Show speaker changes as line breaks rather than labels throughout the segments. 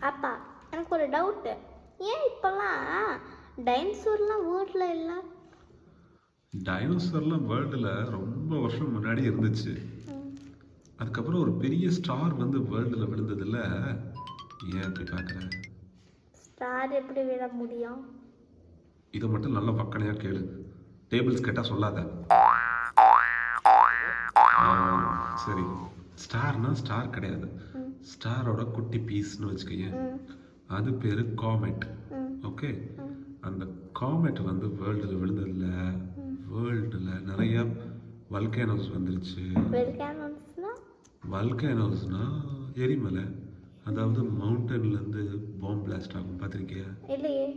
அப்பா எனக்கு ஒரு டவுட்டு, ஏன் இப்போல்லாம் டைனோசர்லாம் வேர்ல்டில் இல்லை?
டைனோசர்லாம் வேர்ல்டில் ரொம்ப வருஷம் முன்னாடி இருந்துச்சு. அதுக்கப்புறம் ஒரு பெரிய ஸ்டார் வந்து வேர்ல்டில் விழுந்ததில்ல. ஏன் அப்படி பார்க்குற?
ஸ்டார் எப்படி விட முடியும்?
இதை மட்டும் நல்லா பக்கனையாக கேளு. டேபிள்ஸ் கேட்டால் சொல்லாத. சரி, ஸ்டார்னா ஸ்டார் கிடையாது. ஸ்டாரோட குட்டி பீஸ்னு வச்சுக்கோங்க. அது பேர் காமெட். ஓகே, அந்த காமெட் வந்து வேர்ல்டில் விழுந்ததில்ல. வேர்ல்டில் நிறைய வல்கேனோஸ் வந்துருச்சு. வல்கேனோஸ்னா எரிமலை, அதாவது மவுண்டன்லேருந்து பாம்பு பிளாஸ்ட் ஆகும். பார்த்துருக்கியா?
இல்லையே.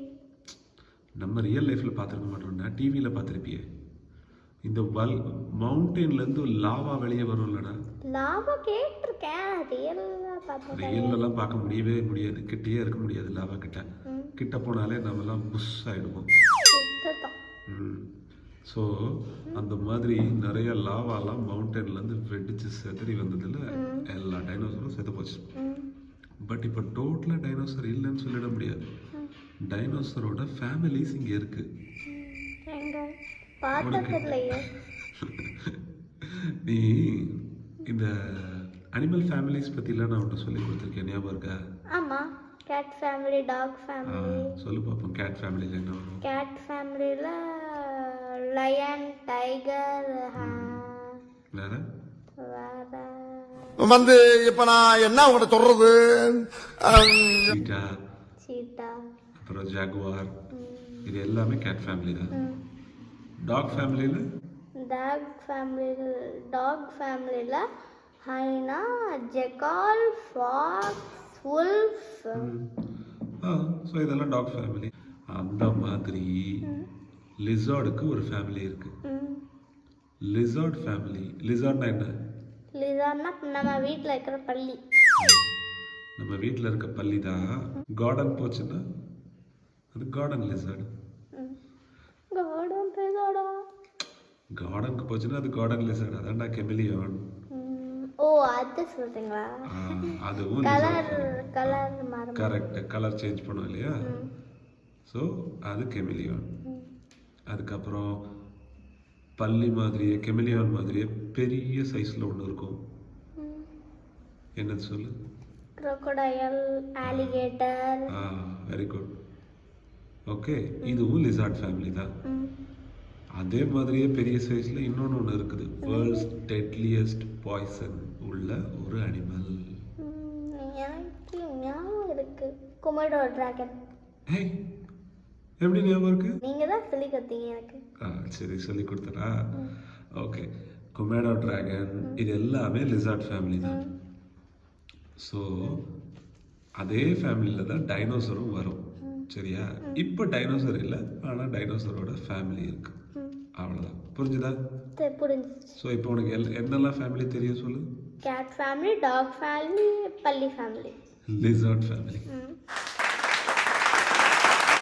நம்ம ரியல் லைஃப்பில் பார்த்துருக்க மாட்டோம்னா டிவியில் பார்த்துருப்பியே. இந்த மவுண்டன்லேருந்து லாவா வெளியே வரும்லடா.
லாவா கேட்டிருக்கேன்,
ரியல்லாம் பார்க்க முடியவே முடியாது. கிட்டே இருக்க முடியாது. லாவா கிட்ட போனாலே நம்மலாம் புஷ் ஆகிடுவோம். ஸோ அந்த மாதிரி நிறைய லாவாலாம் மவுண்டன்லேருந்து வெடிச்சு செதறி வந்ததில் எல்லா டைனோசரும் செத்து போச்சு. பட் இப்போ டோட்டலாக டைனோசர் இல்லைன்னு சொல்லிட முடியாது. டைனோசரோட ஃபேமிலிஸ் இங்கே இருக்கு. நீ இந்த அனிமல் ஃபேமிலிஸ் பற்றிலாம் நான் உன்ட்ட சொல்லி கொடுத்துருக்கேன், ஞாபகம் இருக்கா?
ஆமாம், கேட் ஃபேமிலி, டாக் ஃபேமிலி.
சொல்லு பார்ப்போம், கேட் ஃபேமிலியில் என்ன வரும்?
கேட் ஃபேமிலியில் லயன், டைகர்,
வேற
வந்து இப்ப நான் என்ன உங்கள்கிட்ட சொல்றது?
சீட்டா, அப்புறம் ஜாகுவார், இது எல்லாமே கேட் ஃபேமிலி தான். டாக் ஃபேமிலியில்
ஹைனா, ஜெக்கால், ஃபாக்ஸ், வுல்ஃப்.
ஸோ இதெல்லாம் டாக் ஃபேமிலி. அந்த மாதிரி லிசார்டுக்கு ஒரு ஃபேமிலி இருக்கு. Lizard family. லிசார்ட்னா என்ன?
லிசார்ட்னா நம்ம வீட்டில் இருக்கிற பள்ளி.
நம்ம வீட்டில் இருக்க பள்ளி தான். கார்டன் போச்சுன்னா அது கார்டன் லிசார்டு. கார்டனுக்கு போச்சுன்னா அது கார்டன் லிசார்டு. அதான்டா கெமிலியான்.
ஓ, அது சொல்றீங்களா?
அதுவும்
கலர் மாறும்.
கரெக்ட், கலர் சேஞ்ச் பண்ணும் இல்லையா? ஸோ அது கெமிலியான். அதுக்கப்புறம் பள்ளி மாதிரியே கெமிலியான் மாதிரியே பெரிய சைஸில் ஒன்று இருக்கும். என்னது சொல்லு?
crocodile, alligator.
Very good. Okay, இதுவும் லிசார்ட் ஃபேமிலி தான். அதே மாதிரியே பெரிய சைஸில் இன்னொன்று ஒன்று இருக்குது. வேர்ல்ட்ஸ் டெட்லியஸ்ட் பாய்சன் உள்ள ஒரு அனிமல்.
எனக்கு ஞாபகம் இருக்கு, கொமோடோ டிராகன்.
ஏய், எப்படி ஞாபகம் இருக்கு?
நீங்க தான் சொல்லி கொடுத்தீங்க எனக்கு.
சரி, சொல்லி கொடுத்தனா? ஓகே, கொமோடோ டிராகன் இது எல்லாமே லிசார்ட் ஃபேமிலி தான். ஸோ அதே ஃபேமிலியில் தான் டைனோசரும் வரும். சரியா? இப்போ டைனோசர் இல்லை, ஆனால் டைனோசரோட ஃபேமிலி இருக்கு. அவ்வளோதான். புரிஞ்சுதா?
புரிஞ்சுச்சு.
ஸோ இப்போ உனக்கு என்னெல்லாம் ஃபேமிலி தெரியும் சொல்லு?
கேட் ஃபேமிலி, டாக் ஃபேமிலி, பள்ளி ஃபேமிலி,
லிசார்ட் ஃபேமிலி.